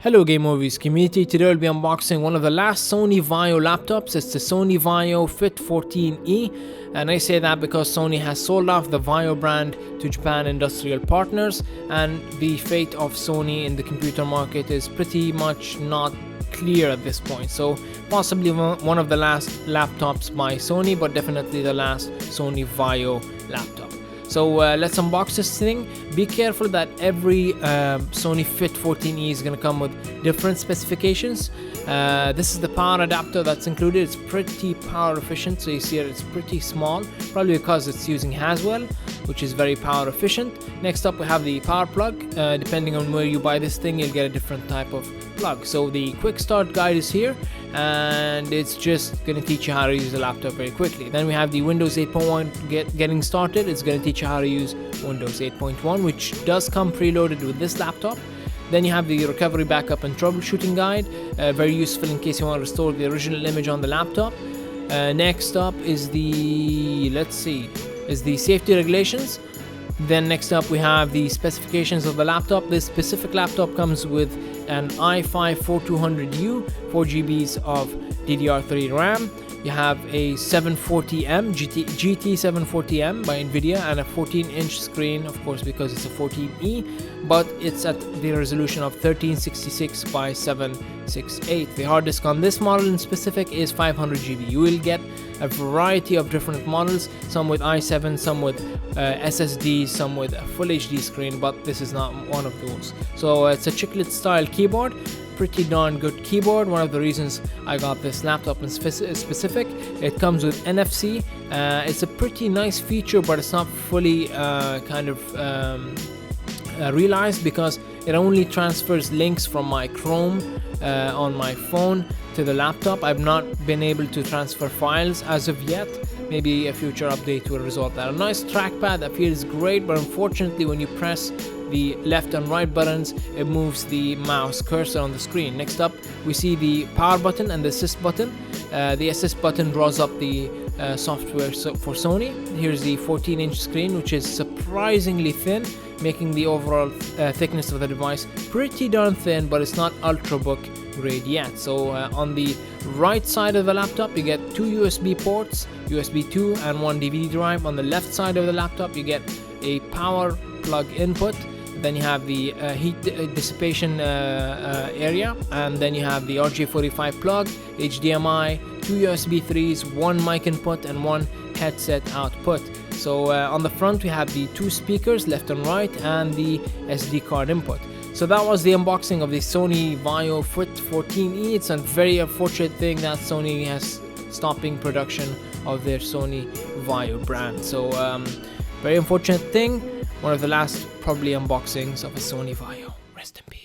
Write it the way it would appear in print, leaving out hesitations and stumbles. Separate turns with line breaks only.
Hello Game Movies community, today we'll be unboxing one of the last Sony Vaio laptops. It's the Sony Vaio Fit 14E, and I say that because Sony has sold off the Vaio brand to Japan industrial partners, and the fate of Sony in the computer market is pretty much not clear at this point. So possibly one of the last laptops by Sony, but definitely the last Sony Vaio laptop. So let's unbox this thing. Be careful that every Sony Fit 14E is going to come with different specifications. This is the power adapter that's included. It's pretty power efficient, so you see it's pretty small, probably because it's using Haswell, which is very power efficient. Next up we have the power plug. Depending on where you buy this thing, you'll get a different type of plug. So the quick start guide is here, and it's just going to teach you how to use the laptop very quickly. Then we have the Windows 8.1 getting started. It's going to teach you how to use Windows 8.1, which does come preloaded with this laptop. Then you have the recovery, backup and troubleshooting guide, very useful in case you want to restore the original image on the laptop. Next up is the safety regulations. Then next up we have the specifications of the laptop. This specific laptop comes with an i5-4200U, 4GB of DDR3 RAM. You have a 740M GT 740M by NVIDIA and a 14-inch screen, of course, because it's a 14E, but it's at the resolution of 1366 by 768. The hard disk on this model in specific is 500GB. You will get a variety of different models, some with i7, some with SSD, some with a full HD screen, but this is not one of those. So it's a chiclet style keyboard. Pretty darn good keyboard. One of the reasons I got this laptop in specific, it comes with NFC. It's a pretty nice feature, but it's not fully realized, because it only transfers links from my Chrome on my phone to the laptop. I've not been able to transfer files as of yet. Maybe a future update will resolve that. A nice trackpad that feels great, but unfortunately when you press the left and right buttons, it moves the mouse cursor on the screen. Next up we see the power button and the assist button. The assist button draws up the software for Sony. Here's the 14-inch screen, which is surprisingly thin, making the overall thickness of the device pretty darn thin, but it's not ultrabook grade yet. So on the right side of the laptop you get two USB ports, USB 2 and one DVD drive. On the left side of the laptop you get a power plug input. Then you have the heat dissipation area, and then you have the RJ45 plug, HDMI, two USB 3s, one mic input and one headset output. So on the front we have the two speakers, left and right, and the SD card input. So that was the unboxing of the Sony Vaio Fit 14E. It's a very unfortunate thing that Sony has stopping production of their Sony Vaio brand. So very unfortunate thing. One of the last probably unboxings of a Sony Vaio. Rest in peace.